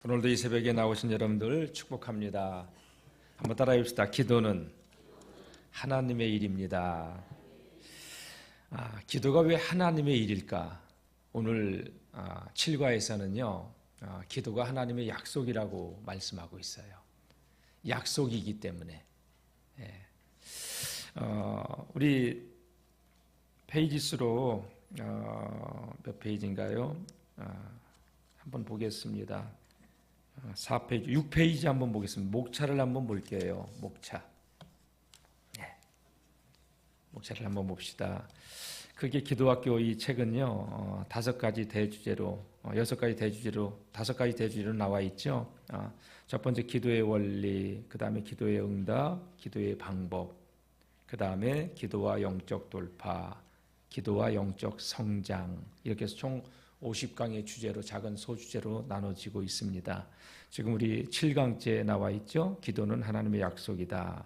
오늘도 이 새벽에 나오신 여러분들 축복합니다. 한번 따라해 봅시다. 기도는 하나님의 일입니다. 기도가 왜 하나님의 일일까? 오늘 7과에서는요, 기도가 하나님의 약속이라고 말씀하고 있어요. 약속이기 때문에. 우리 페이지 수로 몇 페이지인가요? 한번 보겠습니다. 4페이지, 6페이지 한번 보겠습니다. 목차를 한번 볼게요. 목차. 목차를 한번 봅시다. 그게 기도학교 이 책은요, 5가지 대주제로, 6가지 대주제로, 5가지 대주제로 나와 있죠. 첫 번째 기도의 원리, 그 다음에 기도의 응답, 기도의 방법, 그 다음에 기도와 영적 돌파, 기도와 영적 성장, 이렇게 해서 총 50강의 주제로 작은 소주제로 나눠지고 있습니다. 지금 우리 7강째 나와 있죠. 기도는 하나님의 약속이다.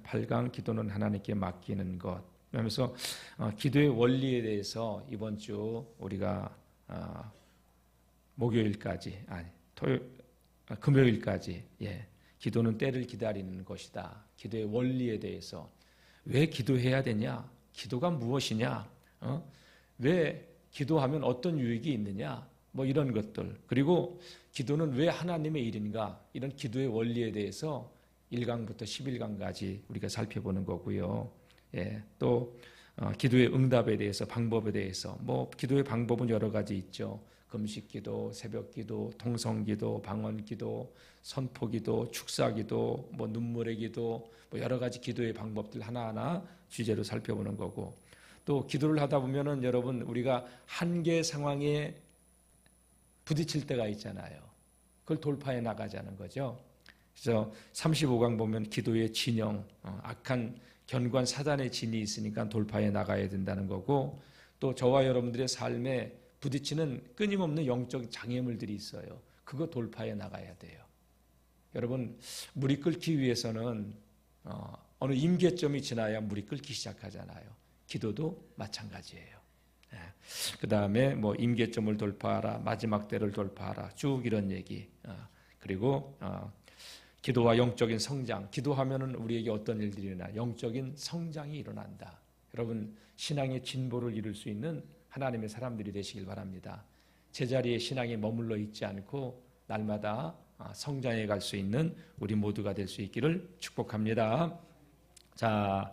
8강 기도는 하나님께 맡기는 것. 그러면서 기도의 원리에 대해서 이번 주 우리가 목요일까지 금요일까지 기도는 때를 기다리는 것이다. 기도의 원리에 대해서 왜 기도해야 되냐? 기도가 무엇이냐? 왜 기도하면 어떤 유익이 있느냐? 뭐 이런 것들. 그리고 기도는 왜 하나님의 일인가? 이런 기도의 원리에 대해서 1강부터 11강까지 우리가 살펴보는 거고요. 또 기도의 응답에 대해서, 방법에 대해서, 뭐 기도의 방법은 여러 가지 있죠. 금식기도, 새벽기도, 통성기도, 방언기도, 선포기도, 축사기도, 뭐 눈물의 기도, 뭐 여러 가지 기도의 방법들 하나하나 주제로 살펴보는 거고. 또 기도를 하다 보면은 여러분 우리가 한계 상황에 부딪힐 때가 있잖아요. 그걸 돌파해 나가자는 거죠. 그래서 35강 보면 기도의 진영, 악한 견고한 사단의 진이 있으니까 돌파해 나가야 된다는 거고, 또 저와 여러분들의 삶에 부딪히는 끊임없는 영적 장애물들이 있어요. 그거 돌파해 나가야 돼요. 여러분, 물이 끓기 위해서는 어느 임계점이 지나야 물이 끓기 시작하잖아요. 기도도 마찬가지예요. 그 다음에 뭐 임계점을 돌파하라, 마지막 때를 돌파하라, 쭉 이런 얘기. 그리고 기도와 영적인 성장. 기도하면은 우리에게 어떤 일들이 일어나? 영적인 성장이 일어난다. 여러분, 신앙의 진보를 이룰 수 있는 하나님의 사람들이 되시길 바랍니다. 제자리에 신앙에 머물러 있지 않고 날마다 성장해 갈 수 있는 우리 모두가 될 수 있기를 축복합니다. 자,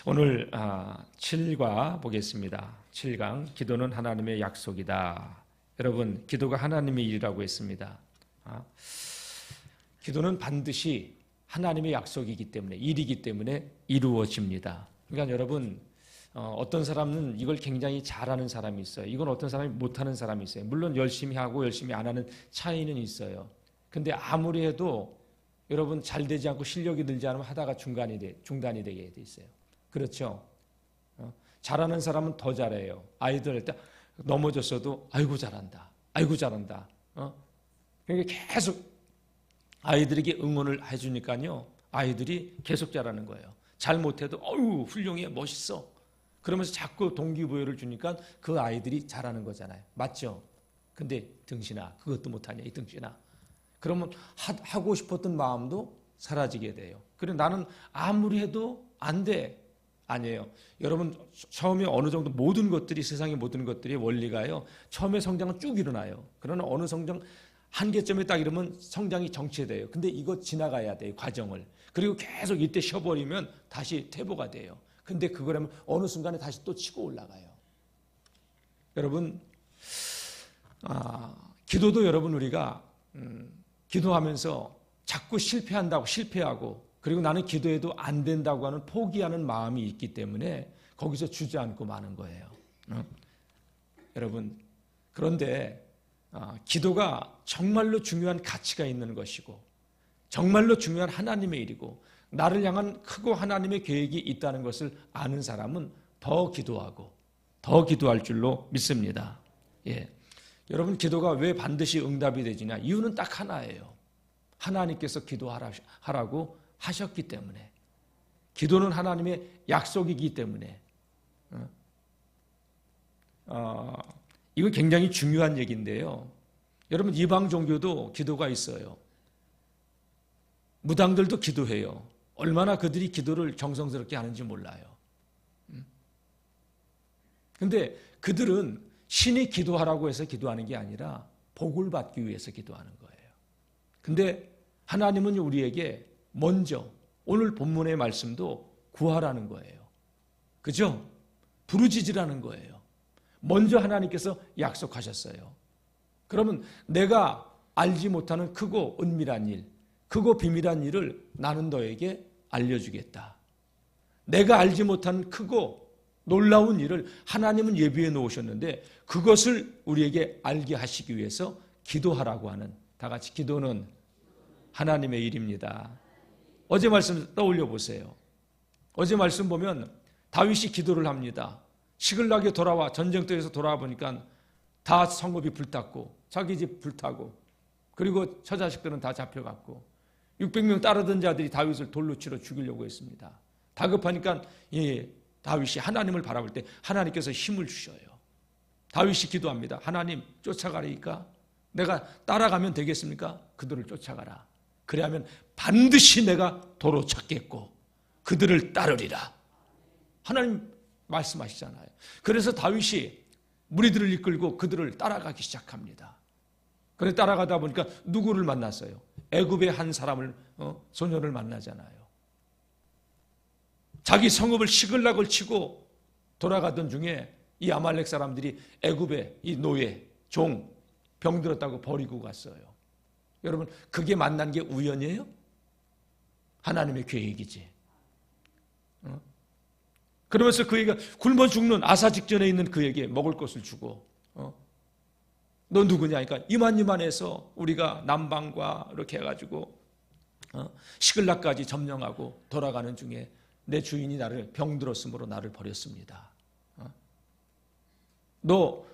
오늘 7과 보겠습니다. 7강, 기도는 하나님의 약속이다. 여러분, 기도가 하나님의 일이라고 했습니다. 기도는 반드시 하나님의 약속이기 때문에, 일이기 때문에 이루어집니다. 그러니까 여러분, 어떤 사람은 이걸 굉장히 잘하는 사람이 있어요. 이건 어떤 사람이 못하는 사람이 있어요. 물론 열심히 하고 열심히 안 하는 차이는 있어요. 근데 아무리 해도 여러분 잘 되지 않고 실력이 늘지 않으면 하다가 중단이 되게 돼 있어요. 그렇죠? 잘하는 사람은 더 잘해요. 아이들 할 때 넘어졌어도 아이고 잘한다. 아이고 잘한다. 그러니까 계속 아이들에게 응원을 해주니까요. 아이들이 계속 잘하는 거예요. 잘못해도 어유 훌륭해 멋있어. 그러면서 자꾸 동기부여를 주니까 그 아이들이 잘하는 거잖아요. 맞죠? 근데 등신아 그것도 못하냐 이 등신아. 그러면 하고 싶었던 마음도 사라지게 돼요. 그래 나는 아무리 해도 안 돼. 아니에요. 여러분 처음에 어느 정도 모든 것들이 세상의 모든 것들이 원리가요. 처음에 성장은 쭉 일어나요. 그러나 어느 성장 한계점에 딱 이러면 성장이 정체돼요. 근데 이거 지나가야 돼요. 과정을. 그리고 계속 이때 쉬어버리면 다시 퇴보가 돼요. 근데 그거라면 어느 순간에 다시 또 치고 올라가요. 여러분 기도도 여러분 우리가 기도하면서 자꾸 실패하고 그리고 나는 기도해도 안 된다고 하는 포기하는 마음이 있기 때문에 거기서 주저앉고 마는 거예요. 여러분 그런데 기도가 정말로 중요한 가치가 있는 것이고 정말로 중요한 하나님의 일이고 나를 향한 크고 하나님의 계획이 있다는 것을 아는 사람은 더 기도하고 더 기도할 줄로 믿습니다. 여러분 기도가 왜 반드시 응답이 되지냐? 이유는 딱 하나예요. 하나님께서 기도하라고 하셨기 때문에. 기도는 하나님의 약속이기 때문에. 이거 굉장히 중요한 얘기인데요. 여러분, 이방 종교도 기도가 있어요. 무당들도 기도해요. 얼마나 그들이 기도를 정성스럽게 하는지 몰라요. 근데 그들은 신이 기도하라고 해서 기도하는 게 아니라 복을 받기 위해서 기도하는 거예요. 근데 하나님은 우리에게 먼저 오늘 본문의 말씀도 구하라는 거예요. 그죠? 부르짖으라는 거예요. 먼저 하나님께서 약속하셨어요. 그러면 내가 알지 못하는 크고 은밀한 일, 크고 비밀한 일을 나는 너에게 알려주겠다. 내가 알지 못한 크고 놀라운 일을 하나님은 예비해 놓으셨는데 그것을 우리에게 알게 하시기 위해서 기도하라고 하는, 다 같이 기도는 하나님의 일입니다. 어제 말씀 떠올려 보세요. 어제 말씀 보면 다윗이 기도를 합니다. 시글락에 돌아와 전쟁터에서 돌아와 보니까 다 성읍이 불탔고 자기 집 불타고 그리고 처자식들은 다 잡혀갔고 600명 따르던 자들이 다윗을 돌로 치러 죽이려고 했습니다. 다급하니까 다윗이 하나님을 바라볼 때 하나님께서 힘을 주셔요. 다윗이 기도합니다. 하나님 쫓아가리까? 내가 따라가면 되겠습니까? 그들을 쫓아가라. 그래야면 반드시 내가 도로 찾겠고 그들을 따르리라. 하나님 말씀하시잖아요. 그래서 다윗이 무리들을 이끌고 그들을 따라가기 시작합니다. 그래 따라가다 보니까 누구를 만났어요? 애굽의 한 사람을 소년을 만나잖아요. 자기 성읍을 시글락을 치고 돌아가던 중에 이 아말렉 사람들이 애굽의 이 노예, 종, 병들었다고 버리고 갔어요. 여러분, 그게 만난 게 우연이에요? 하나님의 계획이지. 그러면서 그에게 굶어 죽는 아사 직전에 있는 그에게 먹을 것을 주고 너 누구냐? 그러니까 이만해서 우리가 남방과 이렇게 해가지고 시글락까지 점령하고 돌아가는 중에 내 주인이 나를 병들었으므로 나를 버렸습니다. 너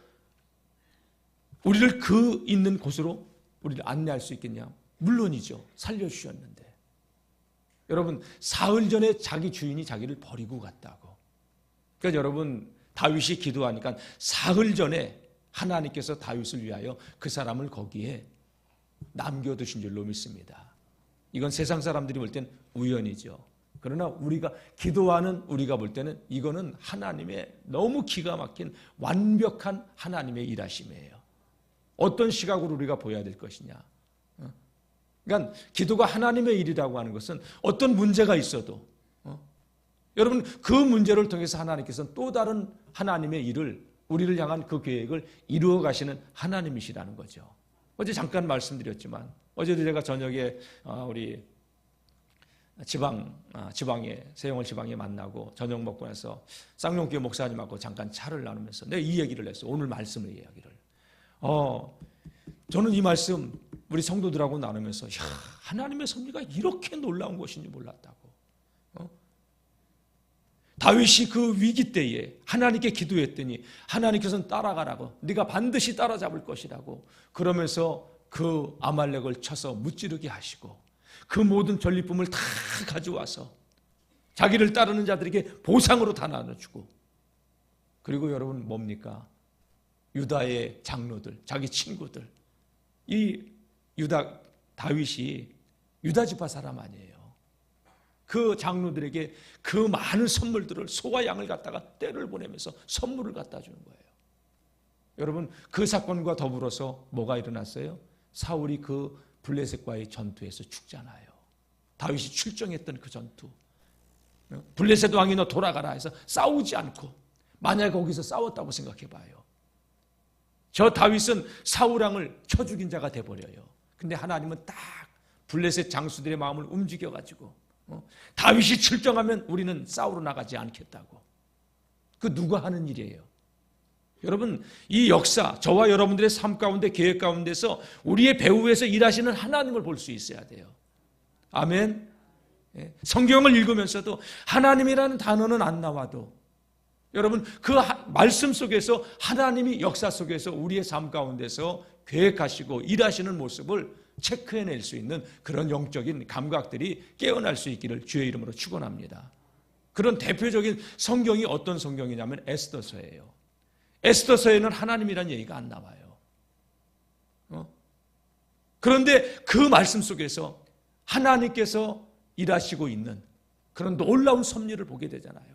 우리를 그 있는 곳으로 우리를 안내할 수 있겠냐? 물론이죠. 살려주셨는데. 여러분, 사흘 전에 자기 주인이 자기를 버리고 갔다고. 그러니까 여러분, 다윗이 기도하니까 사흘 전에 하나님께서 다윗을 위하여 그 사람을 거기에 남겨두신 줄로 믿습니다. 이건 세상 사람들이 볼 땐 우연이죠. 그러나 우리가 기도하는 우리가 볼 때는 이거는 하나님의 너무 기가 막힌 완벽한 하나님의 일하심이에요. 어떤 시각으로 우리가 보여야 될 것이냐. 그러니까 기도가 하나님의 일이라고 하는 것은 어떤 문제가 있어도 여러분 그 문제를 통해서 하나님께서는 또 다른 하나님의 일을 우리를 향한 그 계획을 이루어 가시는 하나님이시라는 거죠. 어제 잠깐 말씀드렸지만 어제도 제가 저녁에 우리 지방에 세영월 지방에 만나고 저녁 먹고 나서 쌍용교회 목사님하고 잠깐 차를 나누면서 내가 이 얘기를 했어요. 오늘 말씀의 이야기를. 저는 이 말씀 우리 성도들하고 나누면서 하나님의 섭리가 이렇게 놀라운 것인지 몰랐다고. 다윗이 그 위기 때에 하나님께 기도했더니 하나님께서는 따라가라고, 네가 반드시 따라잡을 것이라고 그러면서 그 아말렉을 쳐서 무찌르게 하시고 그 모든 전리품을 다 가져와서 자기를 따르는 자들에게 보상으로 다 나눠주고, 그리고 여러분 뭡니까? 유다의 장로들, 자기 친구들, 이 다윗이 유다 지파 사람 아니에요. 그 장로들에게 그 많은 선물들을, 소와 양을 갖다가 떼를 보내면서 선물을 갖다 주는 거예요. 여러분, 그 사건과 더불어서 뭐가 일어났어요? 사울이 그 블레셋과의 전투에서 죽잖아요. 다윗이 출정했던 그 전투. 블레셋 왕이 너 돌아가라 해서 싸우지 않고, 만약에 거기서 싸웠다고 생각해 봐요. 저 다윗은 사울 왕을 쳐 죽인 자가 돼버려요. 근데 하나님은 딱 블레셋 장수들의 마음을 움직여가지고 다윗이 출정하면 우리는 싸우러 나가지 않겠다고. 그 누가 하는 일이에요? 여러분, 이 역사, 저와 여러분들의 삶 가운데, 계획 가운데서 우리의 배후에서 일하시는 하나님을 볼 수 있어야 돼요. 아멘. 성경을 읽으면서도 하나님이라는 단어는 안 나와도 여러분 그 말씀 속에서 하나님이 역사 속에서 우리의 삶 가운데서 계획하시고 일하시는 모습을 체크해낼 수 있는 그런 영적인 감각들이 깨어날 수 있기를 주의 이름으로 축원합니다. 그런 대표적인 성경이 어떤 성경이냐면 에스더서예요. 에스더서에는 하나님이라는 얘기가 안 나와요. 그런데 그 말씀 속에서 하나님께서 일하시고 있는 그런 놀라운 섭리를 보게 되잖아요.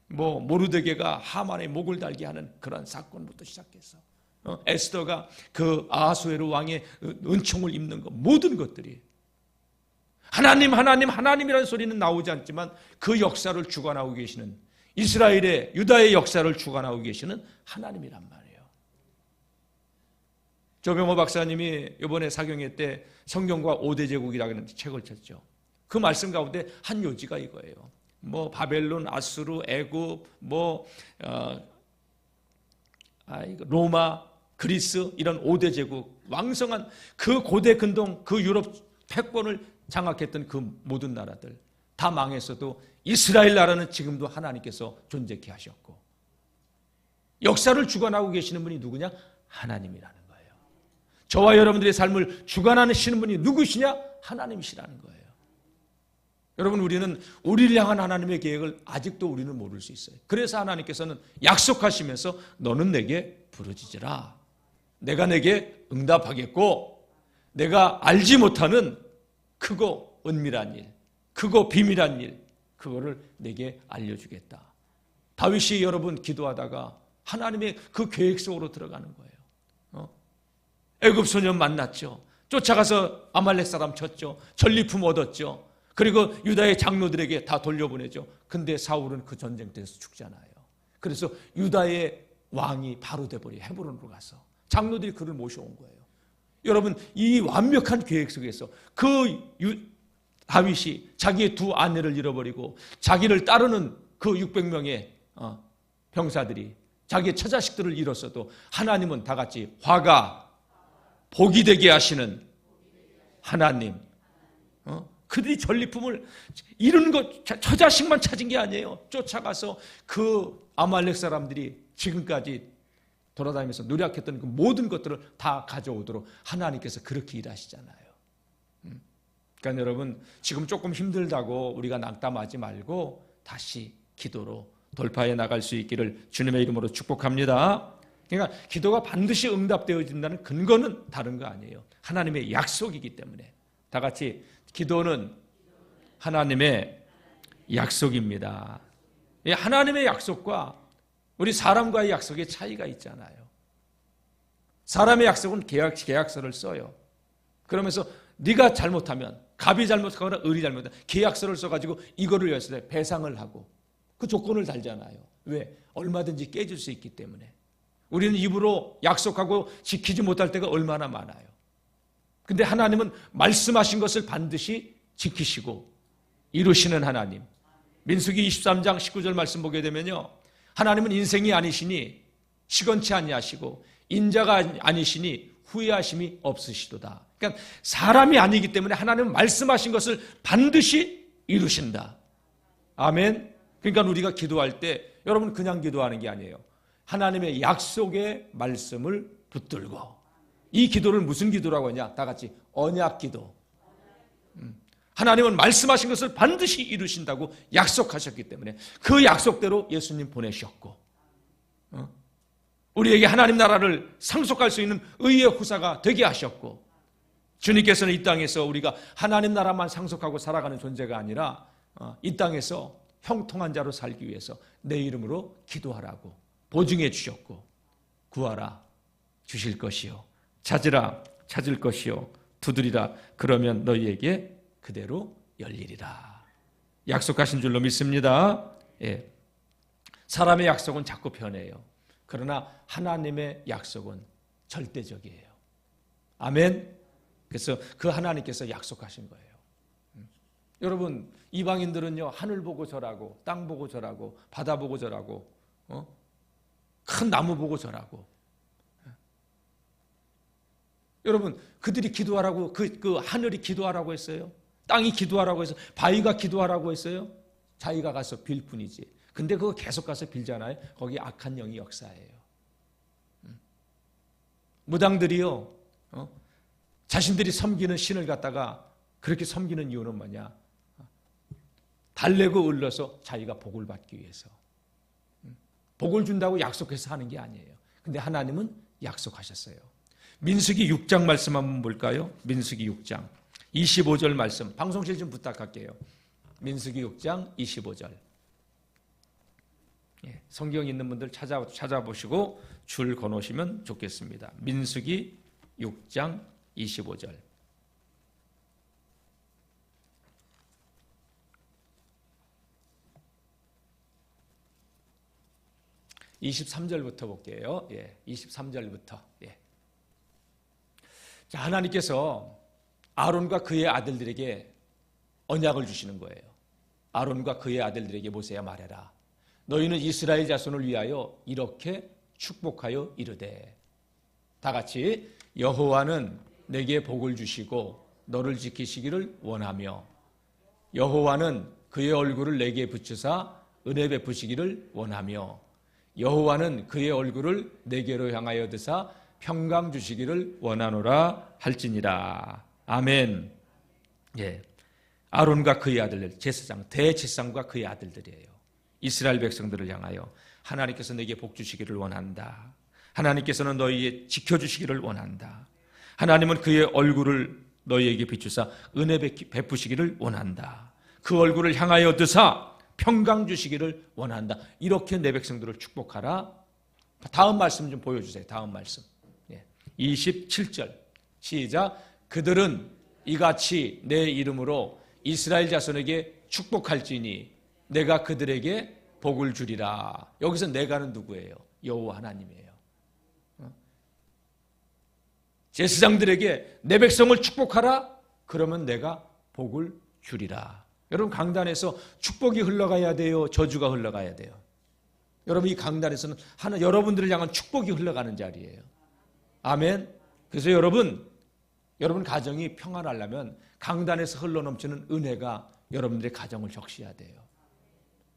모르드게가 하만의 목을 달게 하는 그런 사건부터 시작해서 에스더가 그 아하수에로 왕의 은총을 입는 것, 모든 것들이 하나님 하나님 하나님이라는 소리는 나오지 않지만 그 역사를 주관하고 계시는, 이스라엘의 유다의 역사를 주관하고 계시는 하나님이란 말이에요. 조병호 박사님이 이번에 사경회 때 성경과 5대 제국이라는 책을 쳤죠. 그 말씀 가운데 한 요지가 이거예요. 바벨론, 아수르, 애굽, 로마, 그리스, 이런 5대 제국, 왕성한 그 고대 근동, 그 유럽 패권을 장악했던 그 모든 나라들 다 망했어도 이스라엘 나라는 지금도 하나님께서 존재케 하셨고, 역사를 주관하고 계시는 분이 누구냐? 하나님이라는 거예요. 저와 여러분들의 삶을 주관하시는 분이 누구시냐? 하나님이시라는 거예요. 여러분, 우리는 우리를 향한 하나님의 계획을 아직도 우리는 모를 수 있어요. 그래서 하나님께서는 약속하시면서 너는 내게 부르짖으라. 내가 내게 응답하겠고, 내가 알지 못하는 크고 은밀한 일, 크고 비밀한 일, 그거를 내게 알려주겠다. 다윗이 여러분 기도하다가 하나님의 그 계획 속으로 들어가는 거예요. 애굽 소년 만났죠. 쫓아가서 아말렉 사람 쳤죠. 전리품 얻었죠. 그리고 유다의 장로들에게 다 돌려보내죠. 근데 사울은 그 전쟁터에서 죽잖아요. 그래서 유다의 왕이 바로 돼버려 헤브론으로 가서 장로들이 그를 모셔온 거예요. 여러분, 이 완벽한 계획 속에서 다윗이 자기의 두 아내를 잃어버리고 자기를 따르는 그 600명의 병사들이 자기의 처자식들을 잃었어도 하나님은 다 같이 화가 복이 되게 하시는 하나님, 그들이 전리품을 이루는 것, 처자식만 찾은 게 아니에요. 쫓아가서 그 아말렉 사람들이 지금까지 돌아다니면서 노력했던 그 모든 것들을 다 가져오도록 하나님께서 그렇게 일하시잖아요. 그러니까 여러분, 지금 조금 힘들다고 우리가 낙담하지 말고 다시 기도로 돌파해 나갈 수 있기를 주님의 이름으로 축복합니다. 그러니까 기도가 반드시 응답되어진다는 근거는 다른 거 아니에요. 하나님의 약속이기 때문에. 다 같이 기도는 하나님의 약속입니다. 하나님의 약속과 우리 사람과의 약속의 차이가 있잖아요. 사람의 약속은 계약서를 써요. 그러면서 네가 잘못하면, 갑이 잘못하거나 을이 잘못하면 계약서를 써가지고 이거를 위해서 배상을 하고 그 조건을 달잖아요. 왜? 얼마든지 깨질 수 있기 때문에. 우리는 입으로 약속하고 지키지 못할 때가 얼마나 많아요. 근데 하나님은 말씀하신 것을 반드시 지키시고 이루시는 하나님. 민수기 23장 19절 말씀 보게 되면요, 하나님은 인생이 아니시니 시건치 아니하시고 인자가 아니시니 후회하심이 없으시도다. 그러니까 사람이 아니기 때문에 하나님은 말씀하신 것을 반드시 이루신다. 아멘. 그러니까 우리가 기도할 때 여러분 그냥 기도하는 게 아니에요. 하나님의 약속의 말씀을 붙들고, 이 기도를 무슨 기도라고 하냐? 다 같이 언약 기도. 하나님은 말씀하신 것을 반드시 이루신다고 약속하셨기 때문에 그 약속대로 예수님 보내셨고, 우리에게 하나님 나라를 상속할 수 있는 의의 후사가 되게 하셨고, 주님께서는 이 땅에서 우리가 하나님 나라만 상속하고 살아가는 존재가 아니라 이 땅에서 형통한 자로 살기 위해서 내 이름으로 기도하라고 보증해 주셨고, 구하라 주실 것이요, 찾으라 찾을 것이요, 두드리라 그러면 너희에게 그대로 열리리라. 약속하신 줄로 믿습니다. 예. 사람의 약속은 자꾸 변해요. 그러나 하나님의 약속은 절대적이에요. 아멘. 그래서 그 하나님께서 약속하신 거예요. 여러분, 이방인들은요, 하늘 보고 절하고 땅 보고 절하고 바다 보고 절하고 큰 나무 보고 절하고, 여러분, 그들이 기도하라고 그 하늘이 기도하라고 했어요? 땅이 기도하라고 해서, 바위가 기도하라고 했어요? 자기가 가서 빌 뿐이지. 근데 그거 계속 가서 빌잖아요. 거기 악한 영이 역사해요. 무당들이요, 자신들이 섬기는 신을 갖다가 그렇게 섬기는 이유는 뭐냐? 달래고 을러서 자기가 복을 받기 위해서. 복을 준다고 약속해서 하는 게 아니에요. 근데 하나님은 약속하셨어요. 민수기 6장 말씀 한번 볼까요? 민수기 6장 25절 말씀, 방송실 좀 부탁할게요. 민수기 6장 25절. 성경 있는 분들 찾아보시고 줄 거놓으시면 좋겠습니다. 민수기 6장 25절. 23절부터 볼게요. 23절부터. 자, 하나님께서 아론과 그의 아들들에게 언약을 주시는 거예요. 아론과 그의 아들들에게 모세야 말해라. 너희는 이스라엘 자손을 위하여 이렇게 축복하여 이르되, 다 같이 여호와는 내게 복을 주시고 너를 지키시기를 원하며 여호와는 그의 얼굴을 내게 비추사 은혜 베푸시기를 원하며 여호와는 그의 얼굴을 내게로 향하여 드사 평강 주시기를 원하노라 할지니라. 아멘. 아론과 그의 아들들, 제사장, 대제사장과 그의 아들들이에요. 이스라엘 백성들을 향하여 하나님께서 내게 복 주시기를 원한다. 하나님께서는 너희에 지켜주시기를 원한다. 하나님은 그의 얼굴을 너희에게 비추사 은혜 베푸시기를 원한다. 그 얼굴을 향하여 드사 평강 주시기를 원한다. 이렇게 내 백성들을 축복하라. 다음 말씀 좀 보여주세요. 다음 말씀 27절 시작. 그들은 이같이 내 이름으로 이스라엘 자손에게 축복할지니 내가 그들에게 복을 주리라. 여기서 내가는 누구예요? 여호와 하나님이에요. 제사장들에게 내 백성을 축복하라. 그러면 내가 복을 주리라. 여러분, 강단에서 축복이 흘러가야 돼요? 저주가 흘러가야 돼요? 여러분, 이 강단에서는 여러분들을 향한 축복이 흘러가는 자리예요. 아멘. 그래서 여러분 가정이 평안하려면 강단에서 흘러넘치는 은혜가 여러분들의 가정을 적셔야 돼요.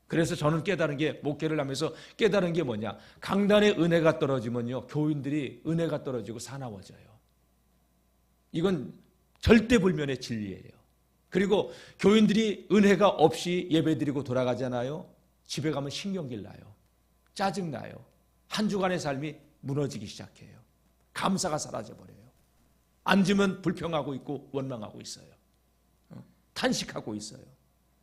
그래서 저는 깨달은 게, 목회를 하면서 깨달은 게 뭐냐, 강단에 은혜가 떨어지면요, 교인들이 은혜가 떨어지고 사나워져요. 이건 절대불면의 진리예요. 그리고 교인들이 은혜가 없이 예배드리고 돌아가잖아요. 집에 가면 신경질 나요. 짜증나요. 한 주간의 삶이 무너지기 시작해요. 감사가 사라져버려요. 앉으면 불평하고 있고 원망하고 있어요. 탄식하고 있어요.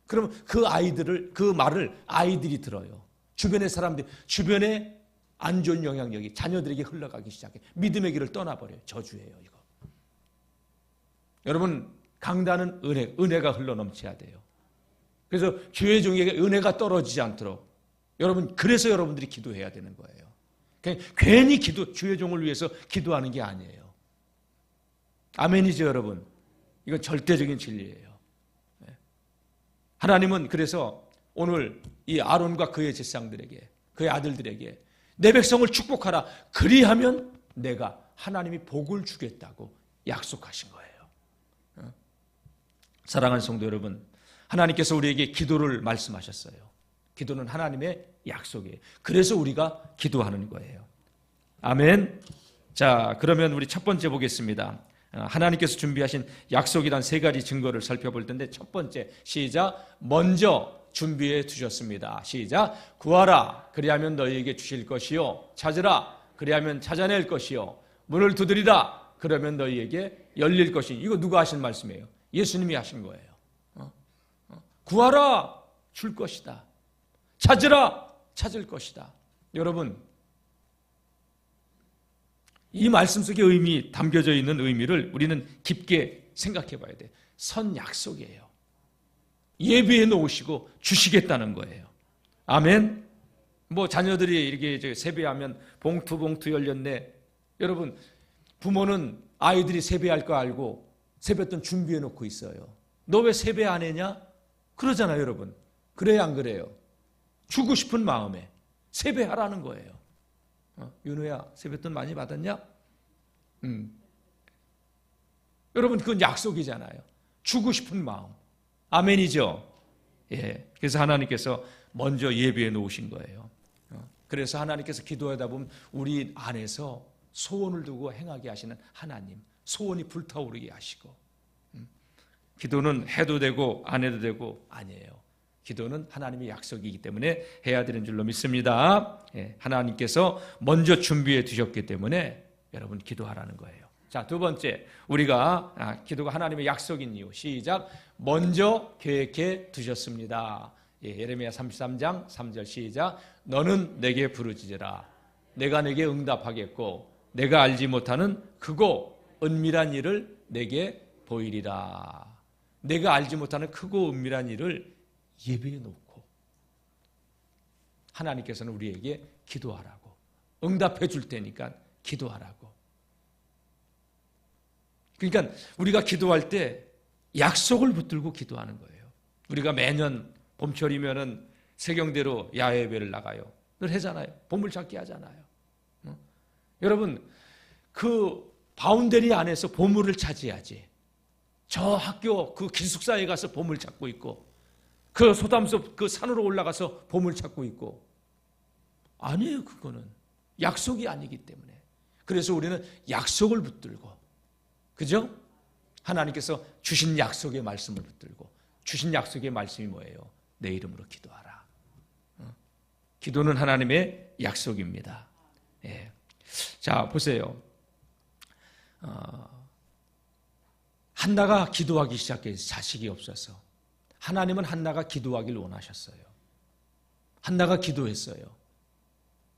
그러면 그 말을 아이들이 들어요. 주변의 사람들이, 주변에 안 좋은 영향력이 자녀들에게 흘러가기 시작해요. 믿음의 길을 떠나버려요. 저주예요, 이거. 여러분, 강단은 은혜가 흘러넘쳐야 돼요. 그래서 주의 종에게 은혜가 떨어지지 않도록 그래서 여러분들이 기도해야 되는 거예요. 그냥 괜히 주의 종을 위해서 기도하는 게 아니에요. 아멘이죠, 여러분? 이건 절대적인 진리예요. 하나님은 그래서 오늘 이 아론과 그의 제사장들에게, 그의 아들들에게 내 백성을 축복하라. 그리하면 내가 하나님이 복을 주겠다고 약속하신 거예요. 사랑하는 성도 여러분, 하나님께서 우리에게 기도를 말씀하셨어요. 기도는 하나님의 약속이에요. 그래서 우리가 기도하는 거예요. 아멘. 자, 그러면 우리 첫 번째 보겠습니다. 하나님께서 준비하신 약속이란 세 가지 증거를 살펴볼 텐데, 첫 번째, 시작. 먼저 준비해 두셨습니다. 시작. 구하라, 그리하면 너희에게 주실 것이요. 찾으라, 그리하면 찾아낼 것이요. 문을 두드리라, 그러면 너희에게 열릴 것이. 이거 누가 하신 말씀이에요? 예수님이 하신 거예요. 구하라, 줄 것이다. 찾으라, 찾을 것이다. 여러분, 이 말씀 속에 담겨져 있는 의미를 우리는 깊게 생각해 봐야 돼요. 선 약속이에요. 예비해 놓으시고 주시겠다는 거예요. 아멘. 자녀들이 이렇게 세배하면 봉투 열렸네. 여러분, 부모는 아이들이 세배할 거 알고 세뱃돈 준비해 놓고 있어요. 너 왜 세배 안 했냐? 그러잖아요, 여러분. 그래요, 안 그래요? 주고 싶은 마음에 세배하라는 거예요. 윤호야, 세뱃돈 많이 받았냐? 여러분, 그건 약속이잖아요. 주고 싶은 마음. 아멘이죠? 예. 그래서 하나님께서 먼저 예비해 놓으신 거예요. 그래서 하나님께서 기도하다 보면 우리 안에서 소원을 두고 행하게 하시는 하나님, 소원이 불타오르게 하시고, 기도는 해도 되고 안 해도 되고 아니에요. 기도는 하나님의 약속이기 때문에 해야 되는 줄로 믿습니다. 하나님께서 먼저 준비해 두셨기 때문에 여러분 기도하라는 거예요. 자, 두 번째, 우리가 기도가 하나님의 약속인 이유. 시작. 먼저 계획해 두셨습니다. 예레미야 33장 3절 시작. 너는 내게 부르짖으라. 내가 내게 응답하겠고 내가 알지 못하는 크고 은밀한 일을 내게 보이리라. 내가 알지 못하는 크고 은밀한 일을 예비해 놓고 하나님께서는 우리에게 기도하라고, 응답해 줄 테니까 기도하라고. 그러니까 우리가 기도할 때 약속을 붙들고 기도하는 거예요. 우리가 매년 봄철이면은 세경대로 야외 예배를 나가요. 늘 하잖아요. 보물찾기 하잖아요. 여러분, 그 바운더리 안에서 보물을 찾아야지. 저 학교 그 기숙사에 가서 보물 찾고 있고, 그 소담숲 그 산으로 올라가서 보물 찾고 있고, 아니에요. 그거는 약속이 아니기 때문에. 그래서 우리는 약속을 붙들고, 그죠? 하나님께서 주신 약속의 말씀을 붙들고, 주신 약속의 말씀이 뭐예요? 내 이름으로 기도하라. 기도는 하나님의 약속입니다. 예. 자, 보세요. 한나가 기도하기 시작해서 자식이 없어서 하나님은 한나가 기도하길 원하셨어요. 한나가 기도했어요.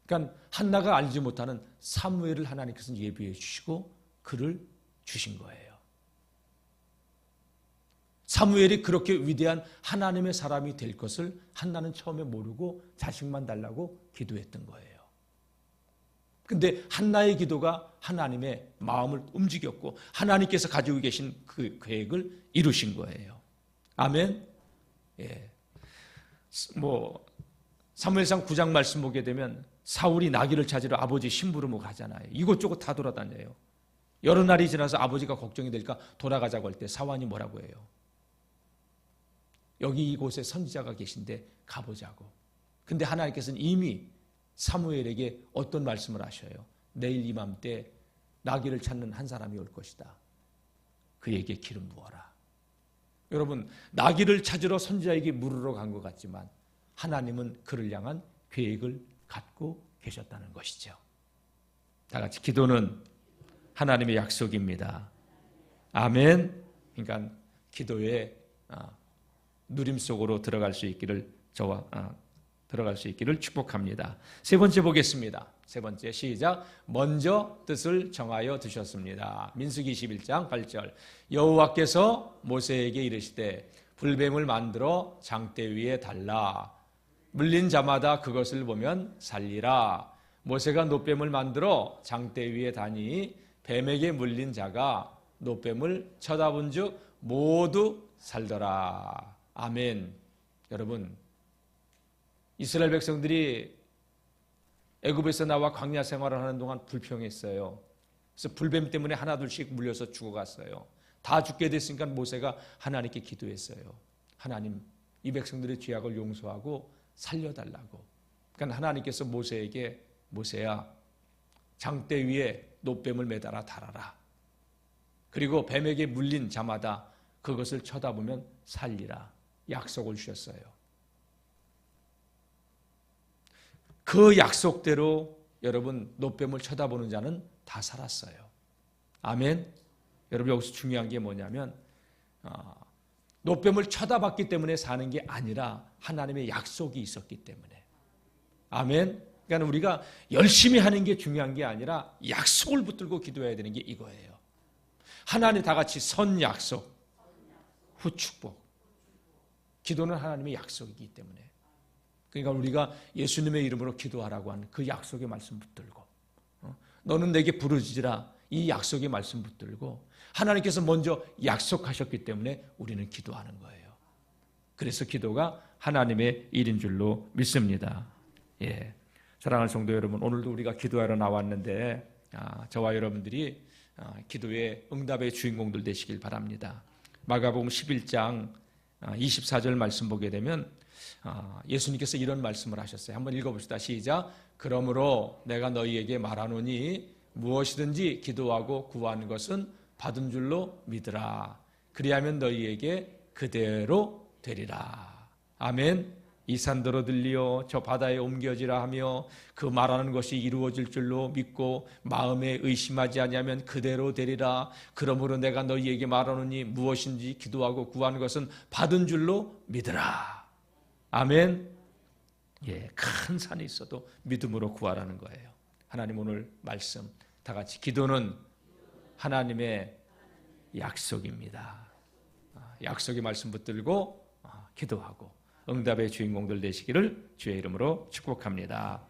그러니까 한나가 알지 못하는 사무엘을 하나님께서 예비해 주시고 그를 주신 거예요. 사무엘이 그렇게 위대한 하나님의 사람이 될 것을 한나는 처음에 모르고 자식만 달라고 기도했던 거예요. 근데 한나의 기도가 하나님의 마음을 움직였고 하나님께서 가지고 계신 그 계획을 이루신 거예요. 아멘. 예. 사무엘상 9장 말씀 보게 되면 사울이 나귀를 찾으러 아버지 심부름을 가잖아요. 이곳저곳 다 돌아다녀요. 여러 날이 지나서 아버지가 걱정이 될까 돌아가자고 할 때 사환이 뭐라고 해요? 여기 이곳에 선지자가 계신데 가보자고. 근데 하나님께서는 이미 사무엘에게 어떤 말씀을 하셔요? 내일 이맘때 나귀를 찾는 한 사람이 올 것이다. 그에게 기름 부어라. 여러분, 나귀를 찾으러 선지자에게 물으러 간 것 같지만 하나님은 그를 향한 계획을 갖고 계셨다는 것이죠. 다 같이 기도는 하나님의 약속입니다. 아멘. 그러니까 기도의 누림 속으로 들어갈 수 있기를 축복합니다. 세 번째 보겠습니다. 세 번째 시작. 먼저 뜻을 정하여 두셨습니다. 민수기 21장 8절. 여호와께서 모세에게 이르시되 불뱀을 만들어 장대 위에 달라. 물린 자마다 그것을 보면 살리라. 모세가 놋뱀을 만들어 장대 위에 다니 뱀에게 물린 자가 놋뱀을 쳐다본 즉 모두 살더라. 아멘. 여러분, 이스라엘 백성들이 애굽에서 나와 광야 생활을 하는 동안 불평했어요. 그래서 불뱀 때문에 하나둘씩 물려서 죽어갔어요. 다 죽게 됐으니까 모세가 하나님께 기도했어요. 하나님, 이 백성들의 죄악을 용서하고 살려달라고. 그러니까 하나님께서 모세에게 모세야, 장대 위에 놋뱀을 매달아 달아라. 그리고 뱀에게 물린 자마다 그것을 쳐다보면 살리라. 약속을 주셨어요. 그 약속대로 여러분 놋뱀을 쳐다보는 자는 다 살았어요. 아멘. 여러분, 여기서 중요한 게 뭐냐면 놋뱀을 쳐다봤기 때문에 사는 게 아니라 하나님의 약속이 있었기 때문에. 아멘. 그러니까 우리가 열심히 하는 게 중요한 게 아니라 약속을 붙들고 기도해야 되는 게 이거예요. 하나님 다 같이 선 약속, 후 축복. 기도는 하나님의 약속이기 때문에. 그러니까 우리가 예수님의 이름으로 기도하라고 하는 그 약속의 말씀 붙들고, 너는 내게 부르짖으라, 이 약속의 말씀 붙들고, 하나님께서 먼저 약속하셨기 때문에 우리는 기도하는 거예요. 그래서 기도가 하나님의 일인 줄로 믿습니다. 예. 사랑하는 성도 여러분, 오늘도 우리가 기도하러 나왔는데 저와 여러분들이 기도의 응답의 주인공들 되시길 바랍니다. 마가복음 11장 24절 말씀 보게 되면 예수님께서 이런 말씀을 하셨어요. 한번 읽어봅시다. 시작. 그러므로 내가 너희에게 말하노니 무엇이든지 기도하고 구하는 것은 받은 줄로 믿으라. 그리하면 너희에게 그대로 되리라. 아멘. 이 산더러 들리어 저 바다에 옮겨지라 하며 그 말하는 것이 이루어질 줄로 믿고 마음에 의심하지 아니하면 그대로 되리라. 그러므로 내가 너희에게 말하노니 무엇인지 기도하고 구하는 것은 받은 줄로 믿으라. 아멘. 예, 큰 산이 있어도 믿음으로 구하라는 거예요. 하나님 오늘 말씀 다 같이 기도는 하나님의 약속입니다. 약속의 말씀 붙들고 기도하고 응답의 주인공들 되시기를 주의 이름으로 축복합니다.